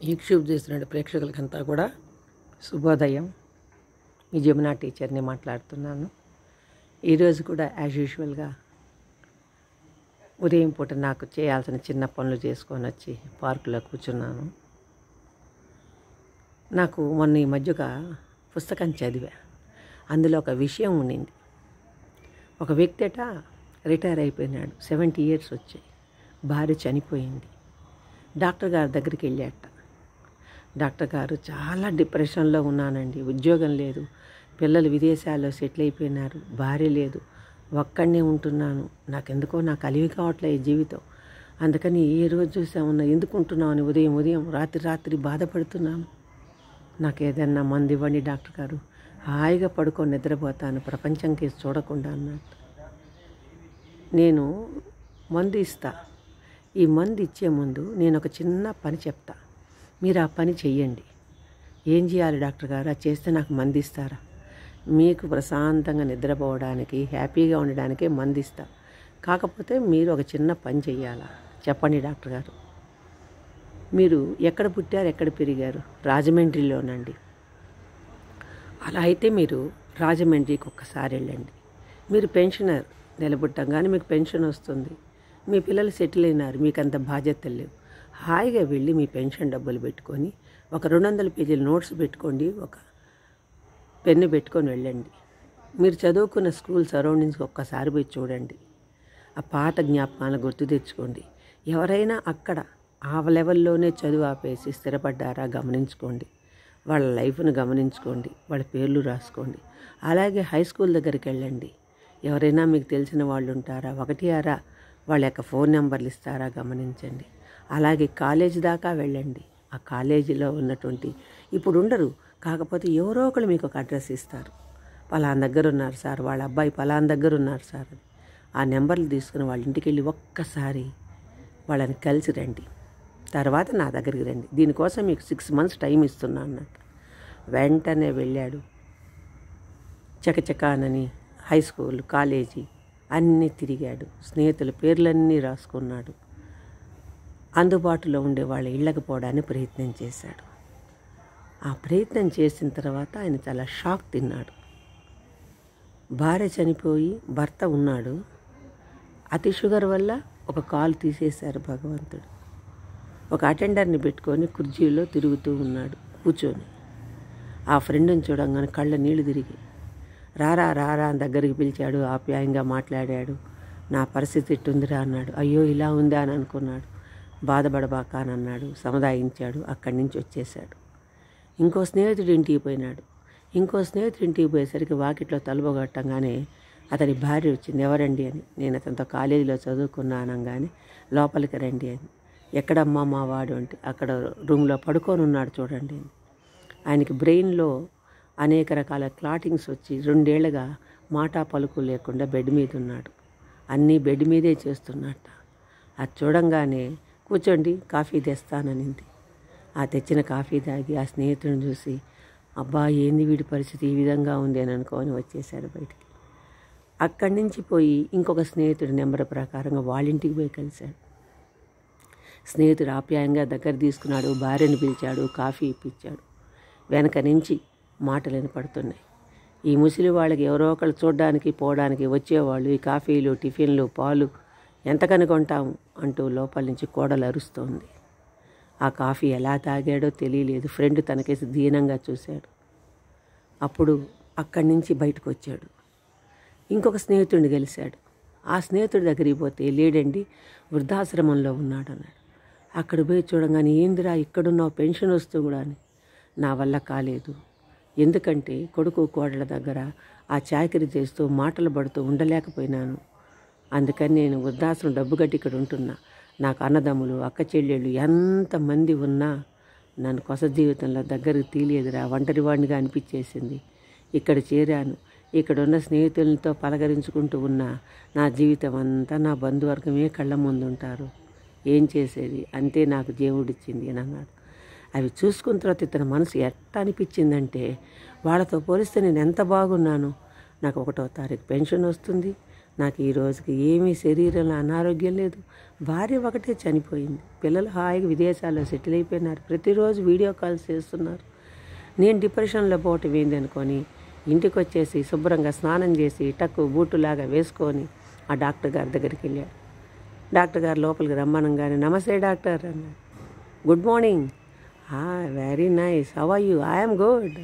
YouTube చేస్తున్న ప్రేక్షకులకంతా కూడా శుభోదయం. మీ జమునా టీచర్ని మాట్లాడుతున్నాను. ఈరోజు కూడా యాజ్ యూజువల్గా ఉదయం పూట నాకు చేయాల్సిన చిన్న పనులు చేసుకొని వచ్చి పార్కులో కూర్చున్నాను. నాకు మొన్న ఈ మధ్యగా పుస్తకం చదివా. అందులో ఒక విషయం ఉండింది. ఒక వ్యక్తి రిటైర్ అయిపోయినాడు. 70 years వచ్చాయి. భార్య చనిపోయింది. డాక్టర్ గారి దగ్గరికి వెళ్ళాట. డాక్టర్ గారు, చాలా డిప్రెషన్లో ఉన్నానండి, ఉద్యోగం లేదు, పిల్లలు విదేశాల్లో సెటిల్ అయిపోయినారు, భార్య లేదు, ఒక్కడనే ఉంటున్నాను, నాకెందుకో నాకు అలివి కావట్లే ఈ జీవితం, అందుకని ఏ రోజు చూసామన్నా ఎందుకు ఉంటున్నావు అని ఉదయం రాత్రి బాధపడుతున్నాను, నాకు ఏదన్నా మందు ఇవ్వండి డాక్టర్ గారు, హాయిగా పడుకొని నిద్రపోతాను, ప్రపంచం కేసు చూడకుండా అన్నట్టు. నేను మందు ఇస్తా. ఈ మందు ఇచ్చే ముందు నేను ఒక చిన్న పని చెప్తా, మీరు ఆ పని చెయ్యండి. ఏం చేయాలి డాక్టర్ గారు? అది చేస్తే నాకు మందు ఇస్తారా? మీకు ప్రశాంతంగా నిద్రపోవడానికి, హ్యాపీగా ఉండడానికే మందు ఇస్తా. కాకపోతే మీరు ఒక చిన్న పని చెయ్యాలా? చెప్పండి డాక్టర్ గారు. మీరు ఎక్కడ పుట్టారు, ఎక్కడ పెరిగారు? రాజమండ్రిలోనండి. అలా అయితే మీరు రాజమండ్రికి ఒక్కసారి వెళ్ళండి. మీరు పెన్షనర్, నిలబుట్టంగానే మీకు పెన్షన్ వస్తుంది, మీ పిల్లలు సెటిల్ అయినారు, మీకు అంత బాధ్యతలు లేవు. హాయిగా వెళ్ళి మీ పెన్షన్ డబ్బులు పెట్టుకొని ఒక 200 పేజీల నోట్స్ పెట్టుకోండి, ఒక పెన్ను పెట్టుకొని వెళ్ళండి. మీరు చదువుకున్న స్కూల్ సరౌండింగ్స్కి ఒక్కసారి పోయి చూడండి. ఆ పాత జ్ఞాపకాలను గుర్తు తెచ్చుకోండి. ఎవరైనా అక్కడ ఆ లెవెల్లోనే చదువు ఆపేసి స్థిరపడ్డారా గమనించుకోండి. వాళ్ళ లైఫ్ను గమనించుకోండి, వాళ్ళ పేర్లు రాసుకోండి. అలాగే హై స్కూల్ దగ్గరికి వెళ్ళండి. ఎవరైనా మీకు తెలిసిన వాళ్ళు ఉంటారా, 1 వాళ్ళ యొక్క ఫోన్ నెంబర్లు ఇస్తారా గమనించండి. అలాగే కాలేజీ దాకా వెళ్ళండి. ఆ కాలేజీలో ఉన్నటువంటి, ఇప్పుడు ఉండరు, కాకపోతే ఎవరో ఒకరు మీకు ఒక అడ్రస్ ఇస్తారు. పలానా దగ్గర ఉన్నారు సార్, వాళ్ళ అబ్బాయి పలానా దగ్గర ఉన్నారు సార్ అని. ఆ నెంబర్లు తీసుకుని వాళ్ళ ఇంటికి వెళ్ళి ఒక్కసారి వాళ్ళని కలిసి రండి. తర్వాత నా దగ్గరికి రండి. దీనికోసం మీకు 6 months టైం ఇస్తున్నా అన్నట్టు. వెంటనే వెళ్ళాడు. చకచకానని హై స్కూల్, కాలేజీ అన్నీ తిరిగాడు. స్నేహితుల పేర్లన్నీ రాసుకున్నాడు. అందుబాటులో ఉండే వాళ్ళ ఇళ్ళకి పోవడానికి ప్రయత్నం చేశాడు. ఆ ప్రయత్నం చేసిన తర్వాత ఆయన చాలా షాక్ తిన్నాడు. భార్య చనిపోయి భర్త ఉన్నాడు. అతి షుగర్ వల్ల ఒక కాలు తీసేశారు భగవంతుడు. ఒక అటెండర్ని పెట్టుకొని కుర్చీలో తిరుగుతూ ఉన్నాడు కూర్చొని. ఆ ఫ్రెండ్ని చూడంగానే కళ్ళ నీళ్లు తిరిగి, రారా అని దగ్గరికి పిలిచాడు, ఆప్యాయంగా మాట్లాడాడు. నా పరిస్థితి ఇట్టుందిరా అన్నాడు. అయ్యో ఇలా ఉందా అని అనుకున్నాడు. బాధపడబాక అని అన్నాడు, సముదాయించాడు. అక్కడి నుంచి వచ్చేసాడు. ఇంకో స్నేహితుడు ఇంటికి పోయినాడు. ఇంకో స్నేహితుడు ఇంటికి పోయేసరికి వాకిట్లో తలుపుగొట్టంగానే అతని భార్య వచ్చింది. ఎవరండి అని. నేను అతనితో కాలేజీలో చదువుకున్నానంగానే లోపలికి రండి అని. ఎక్కడమ్మా మా వాడు అంటే, అక్కడ రూమ్లో పడుకొని ఉన్నాడు చూడండి అని. ఆయనకి బ్రెయిన్లో అనేక రకాల క్లాటింగ్స్ వచ్చి 2 ఏళ్లుగా మాట పలుకు లేకుండా బెడ్ మీద ఉన్నాడు. అన్నీ బెడ్ మీదే చేస్తున్నట్ట. అది చూడంగానే కూర్చోండి కాఫీ తెస్తాననింది. ఆ తెచ్చిన కాఫీ తాగి ఆ స్నేహితుడిని చూసి, అబ్బా ఏంది వీడి పరిస్థితి ఈ విధంగా ఉంది అని అనుకొని వచ్చేసాడు బయటికి. అక్కడి నుంచి పోయి ఇంకొక స్నేహితుడి నెంబర్ ప్రకారంగా వాళ్ళ ఇంటికి పోయి కలిశాడు. స్నేహితుడు ఆప్యాయంగా దగ్గర తీసుకున్నాడు, భార్యను పిలిచాడు, కాఫీ ఇప్పించాడు. వెనక నుంచి మాటలు వినపడుతున్నాయి. ఈ ముసలి వాళ్ళకి ఎవరో ఒకళ్ళు చూడడానికి పోవడానికి వచ్చేవాళ్ళు ఈ కాఫీలు, టిఫిన్లు, పాలు ఎంతకని కొంటాము అంటూ లోపల నుంచి కోడలు అరుస్తోంది. ఆ కాఫీ ఎలా తాగాడో తెలియలేదు. ఫ్రెండ్ తనకేసి దీనంగా చూశాడు. అప్పుడు అక్కడి నుంచి బయటకు వచ్చాడు. ఇంకొక స్నేహితుడిని కలిశాడు. ఆ స్నేహితుడి దగ్గరికి పోతే, లేడండి వృద్ధాశ్రమంలో ఉన్నాడు అన్నాడు. అక్కడ పోయి చూడంగానే, ఏందిరా ఇక్కడున్నావు, పెన్షన్ వస్తూ కూడా అని. నా వల్ల కాలేదు, ఎందుకంటే కొడుకు కోడల దగ్గర ఆ చాకరీ చేస్తూ మాటలు పడుతూ ఉండలేకపోయినాను, అందుకని నేను వృద్ధాశ్రమం డబ్బు కట్టి ఇక్కడ ఉంటున్నా. నాకు అన్నదమ్ములు, అక్క చెల్లెళ్ళు ఎంతమంది ఉన్నా నన్ను కొస జీవితంలో దగ్గరకు తీయలేదురా, ఒంటరివాడినిగా అనిపించేసింది. ఇక్కడ చేరాను. ఇక్కడ ఉన్న స్నేహితులతో పలకరించుకుంటూ ఉన్నా నా జీవితం అంతా నా బంధువర్గమే కళ్ళ ముందు ఉంటారు. ఏం చేసేది, అంతే నాకు దేవుడిచ్చింది అని అన్నాడు. అవి చూసుకున్న తర్వాత ఇతని మనసు ఎట్లా అనిపించిందంటే, వాళ్ళతో పోలిస్తే నేను ఎంత బాగున్నాను, నాకు 1వ తారీఖు పెన్షన్ వస్తుంది, నాకు ఈ రోజుకి ఏమీ శరీరంలో అనారోగ్యం లేదు. భార్య ఒకటే చనిపోయింది. పిల్లలు హాయిగా విదేశాల్లో సెటిల్ అయిపోయినారు. ప్రతిరోజు వీడియో కాల్స్ చేస్తున్నారు. నేను డిప్రెషన్లో పోవటం ఏంది అనుకొని ఇంటికి వచ్చేసి శుభ్రంగా స్నానం చేసి టక్కు బూటులాగా వేసుకొని ఆ డాక్టర్ గారి దగ్గరికి వెళ్ళాడు. డాక్టర్ గారు లోపలికి రమ్మనంగానే నమస్తే డాక్టర్ అన్నాడు. Good morning. Very nice, how are you? I'm good.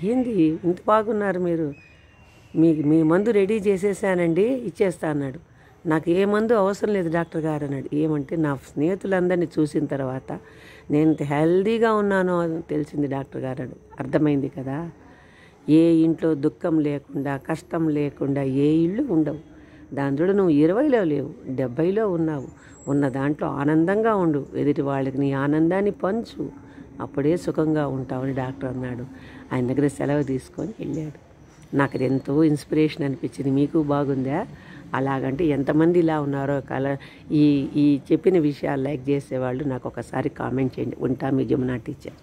ఏంది ఇంత బాగున్నారు మీరు? మీ మందు రెడీ చేసేసానండి, ఇచ్చేస్తా అన్నాడు. నాకు ఏ మందు అవసరం లేదు డాక్టర్ గారు అన్నాడు. ఏమంటే నా స్నేహితులందరినీ చూసిన తర్వాత నేను ఇంత హెల్దీగా ఉన్నానో తెలిసింది డాక్టర్ గారు అన్నాడు. అర్థమైంది కదా, ఏ ఇంట్లో దుఃఖం లేకుండా కష్టం లేకుండా ఏ ఇళ్ళు ఉండవు. దాని చూడ నువ్వు 20లో లేవు, 70లో ఉన్నావు. ఉన్న దాంట్లో ఆనందంగా ఉండు, ఎదుటి వాళ్ళకి నీ ఆనందాన్ని పంచు, అప్పుడే సుఖంగా ఉంటావని డాక్టర్ అన్నాడు. ఆయన దగ్గర సెలవు తీసుకొని వెళ్ళాడు. నాకు అది ఎంతో ఇన్స్పిరేషన్ అనిపించింది. మీకు బాగుందా? అలాగంటే ఎంతమంది ఇలా ఉన్నారో ఈ చెప్పిన విషయాలు లైక్ చేసేవాళ్ళు నాకు ఒకసారి కామెంట్ చేయండి. ఉంటా, మీ జమునా టీచర్.